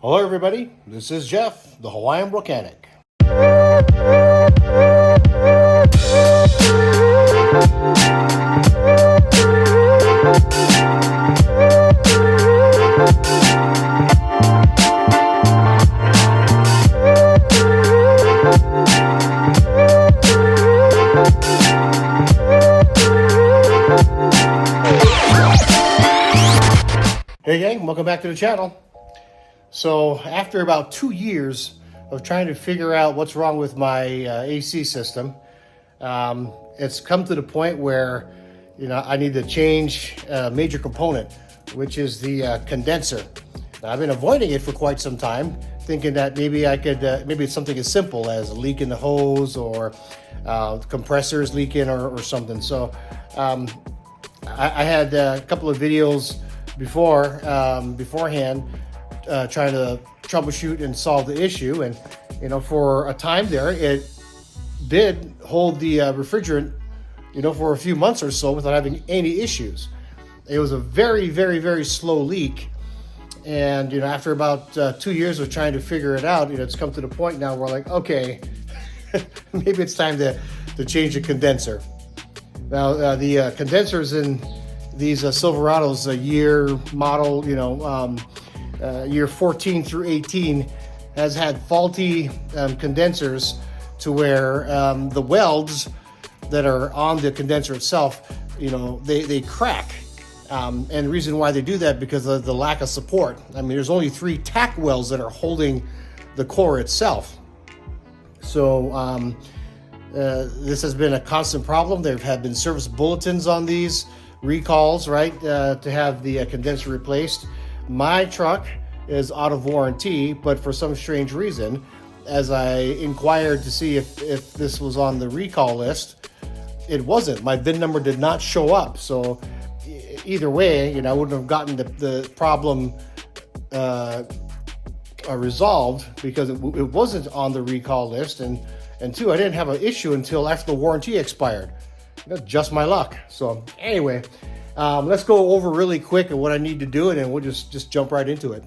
Hello everybody, this is Jeff, the Hawaiian Volcanic. Hey gang, welcome back to the channel. So after about 2 years of trying to figure out what's wrong with my AC system, it's come to the point where I need to change a major component, which is the condenser. Now, I've been avoiding it for quite some time, thinking that maybe I could, maybe it's something as simple as a leak in the hose or compressors leaking or something. So I had a couple of videos beforehand trying to troubleshoot and solve the issue, and for a time there it did hold the refrigerant for a few months or so without having any issues. It was a very, very, very slow leak, and after about 2 years of trying to figure it out, it's come to the point now where we're like, okay, maybe it's time to change the condenser. Now the condensers in these Silverados, year model, year 14 through 18, has had faulty condensers to where the welds that are on the condenser itself, they crack. And the reason why they do that because of the lack of support. I mean, there's only 3 tack welds that are holding the core itself. So this has been a constant problem. There have been service bulletins on these, recalls, right, to have the condenser replaced. My truck is out of warranty, but for some strange reason, as I inquired to see if this was on the recall list, it wasn't. My VIN number did not show up. So either way, I wouldn't have gotten the problem resolved because it wasn't on the recall list. And two, I didn't have an issue until after the warranty expired. That's just my luck. So anyway, let's go over really quick at what I need to do, and then we'll just jump right into it.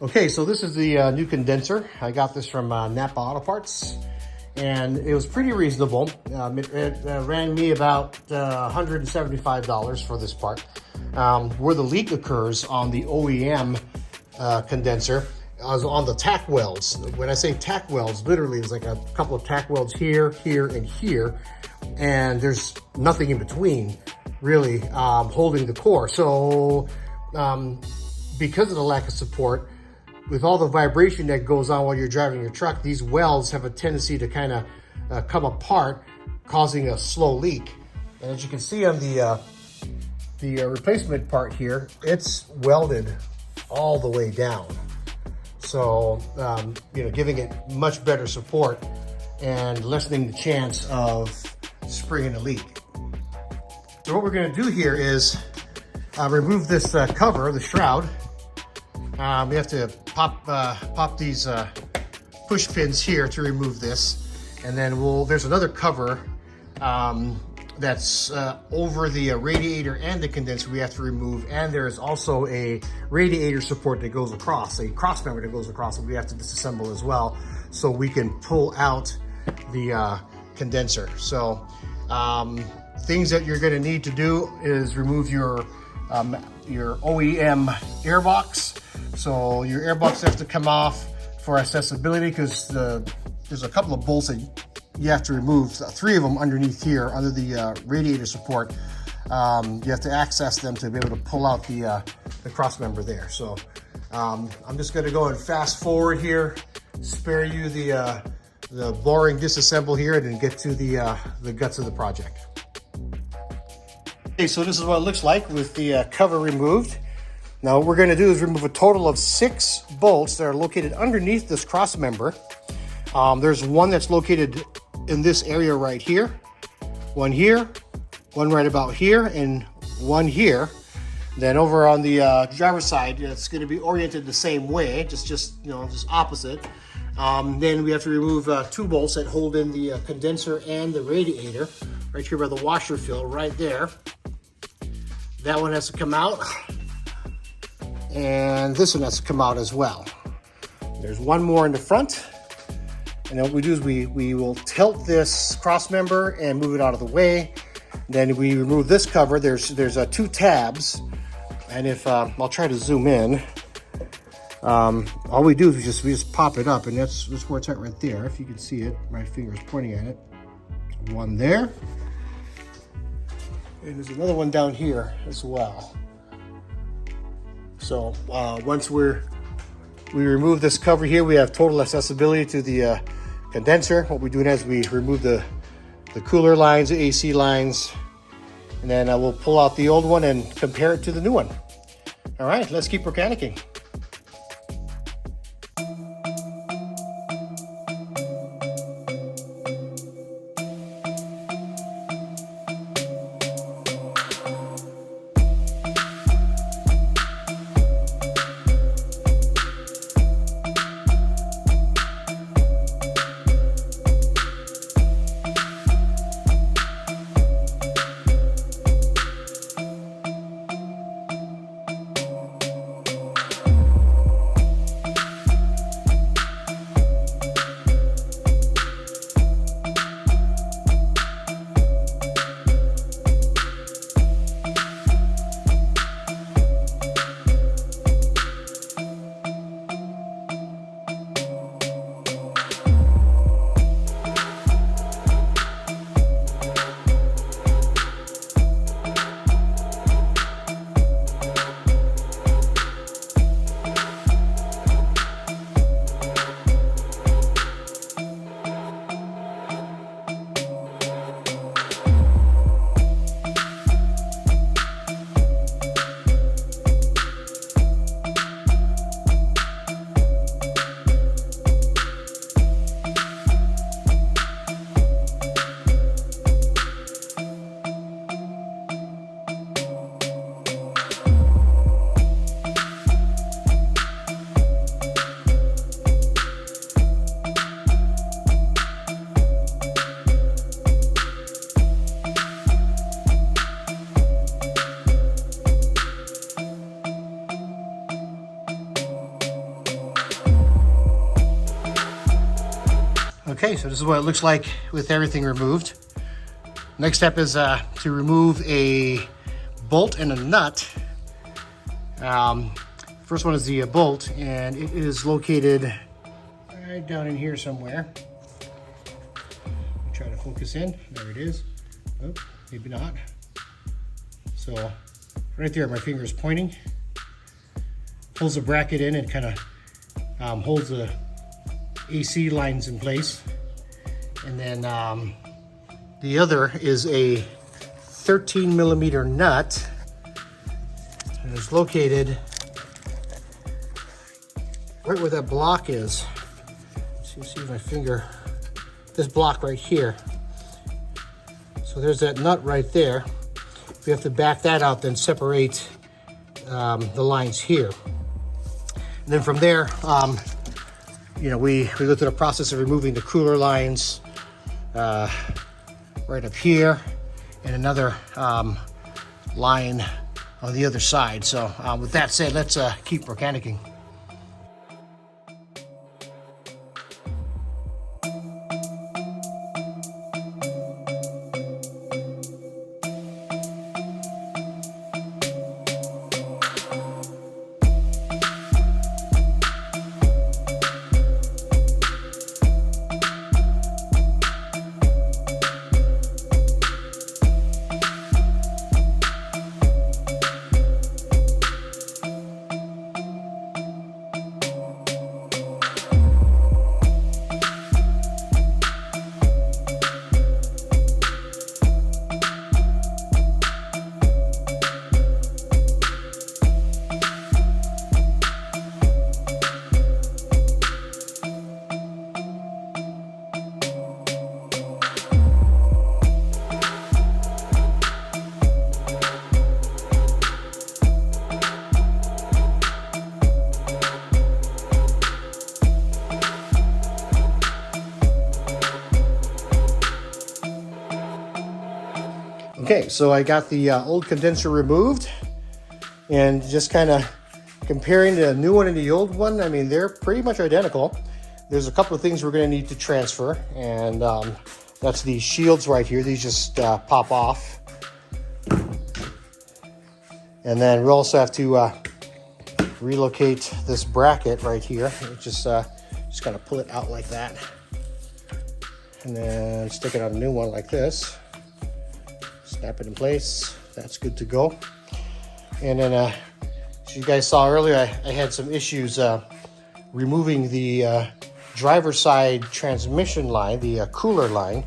Okay, so this is the new condenser. I got this from Napa Auto Parts, and it was pretty reasonable. It ran me about $175 for this part. Where the leak occurs on the OEM condenser is on the tack welds. When I say tack welds, literally it's like a couple of tack welds here, here, and here, and there's nothing in between really holding the core. So because of the lack of support, with all the vibration that goes on while you're driving your truck, these welds have a tendency to kind of come apart, causing a slow leak. And as you can see on the replacement part here, it's welded all the way down. So, giving it much better support and lessening the chance of springing a leak. So what we're going to do here is remove this cover, the shroud. We have to pop these push pins here to remove this, and then there's another cover that's over the radiator and the condenser we have to remove, and there's also a radiator support that goes across, a cross member that goes across that we have to disassemble as well, so we can pull out the condenser. So things that you're going to need to do is remove your OEM airbox. So your airbox has to come off for accessibility because there's a couple of bolts that you have to remove, 3 of them underneath here under the radiator support. You have to access them to be able to pull out the cross member there. So I'm just going to go and fast forward here, spare you the boring disassemble here, and then get to the guts of the project. Okay, so this is what it looks like with the cover removed. Now what we're going to do is remove a total of 6 bolts that are located underneath this cross member. There's one that's located in this area right here, one right about here, and one here. Then over on the driver's side, it's going to be oriented the same way, just opposite. Then we have to remove 2 bolts that hold in the condenser and the radiator, right here by the washer fill, right there. That one has to come out, and this one has to come out as well. There's one more in the front. And then what we do is we will tilt this cross member and move it out of the way. Then we remove this cover. There's two tabs. And if I'll try to zoom in. All we do is we just pop it up, and that's where it's at right there. If you can see it, my finger's pointing at it. One there. And there's another one down here as well. So once we remove this cover here, we have total accessibility to the condenser. What we do now is we remove the cooler lines, the AC lines, and then we'll pull out the old one and compare it to the new one. All right, let's keep mechanicking. Okay, so this is what it looks like with everything removed. Next step is to remove a bolt and a nut. First one is the bolt, and it is located right down in here somewhere. Try to focus in. There it is. Oh, maybe not. So right there, my finger is pointing. Pulls the bracket in and kind of holds the AC lines in place. And then the other is a 13 millimeter nut, and it's located right where that block is. So you see my finger, this block right here. So there's that nut right there. We have to back that out, then separate the lines here. And then from there, we go through the process of removing the cooler lines right up here, and another line on the other side. So with that said, let's keep mechanicking. Okay, so I got the old condenser removed, and just kind of comparing the new one and the old one, I mean, they're pretty much identical. There's a couple of things we're going to need to transfer, and that's these shields right here. These just pop off. And then we also have to relocate this bracket right here. Just kind of pull it out like that. And then stick it on a new one like this. Snap it in place. That's good to go. And then, as you guys saw earlier, I had some issues removing the driver's side transmission line, the cooler line.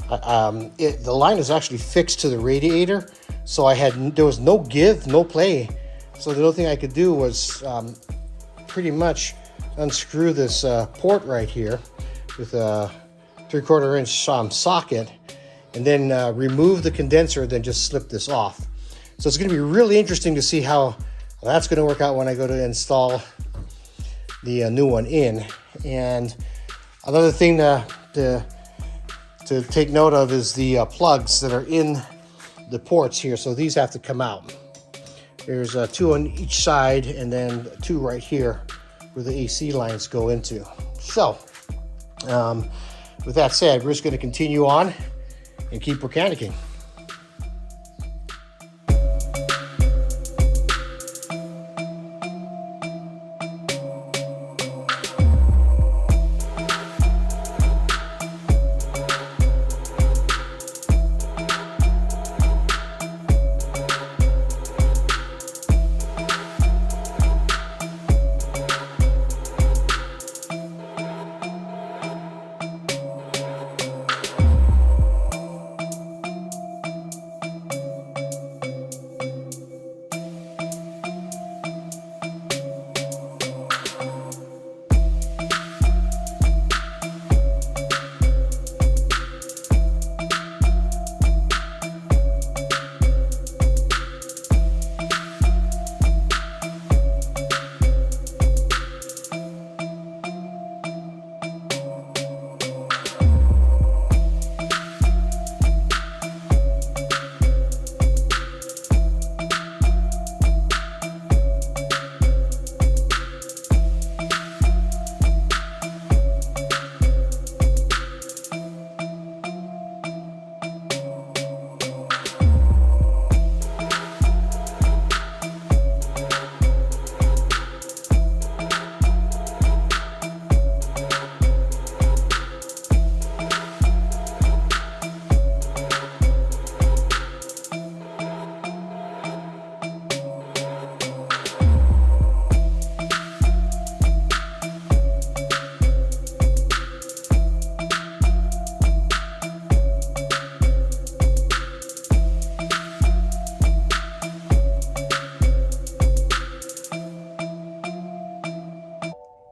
The line is actually fixed to the radiator, so there was no give, no play. So the only thing I could do was pretty much unscrew this port right here with a 3/4 inch socket, and then remove the condenser, then just slip this off. So it's going to be really interesting to see how that's going to work out when I go to install the new one in. And another thing to take note of is the plugs that are in the ports here. So these have to come out. There's 2 on each side, and then 2 right here where the AC lines go into. So with that said, we're just going to continue on and keep mechanicking.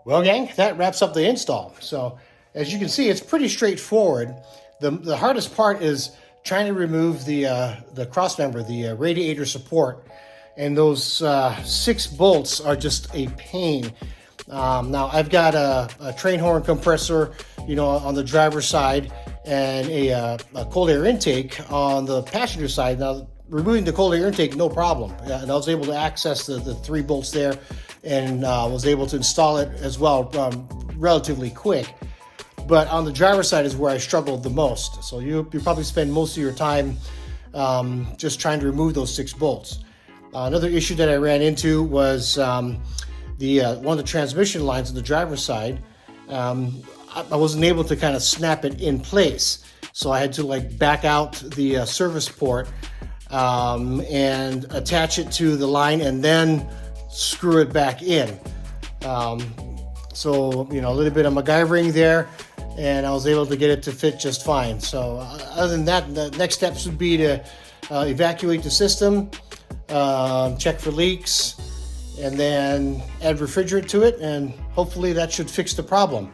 Well, gang, that wraps up the install. So as you can see, it's pretty straightforward. The hardest part is trying to remove the cross member, the radiator support, and those 6 bolts are just a pain. Now I've got a train horn compressor, on the driver's side, and a cold air intake on the passenger side. Now removing the cold air intake, no problem. And I was able to access the 3 bolts there, and was able to install it as well relatively quick. But on the driver's side is where I struggled the most. So you probably spend most of your time just trying to remove those 6 bolts. Another issue that I ran into was one of the transmission lines on the driver's side. I wasn't able to kind of snap it in place. So I had to back out the service port and attach it to the line and then screw it back in. So, a little bit of MacGyvering there, and I was able to get it to fit just fine. So other than that, the next steps would be to evacuate the system, check for leaks, and then add refrigerant to it, and hopefully that should fix the problem.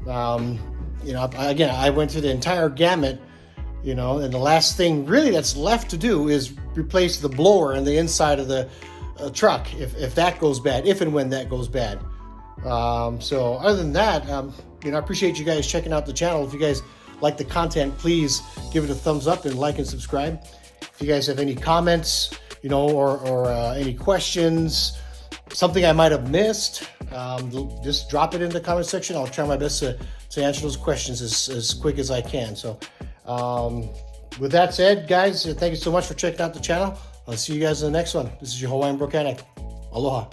Again, I went through the entire gamut, and the last thing really that's left to do is replace the blower in the inside of the truck if that goes bad, if and when that goes bad. So other than that, I appreciate you guys checking out the channel. If you guys like the content, please give it a thumbs up and like and subscribe. If you guys have any comments, or any questions, something I might have missed, just drop it in the comment section. I'll try my best to answer those questions as quick as I can. So with that said, guys, thank you so much for checking out the channel. I'll see you guys in the next one. This is your Hawaiian Volcanic. Aloha.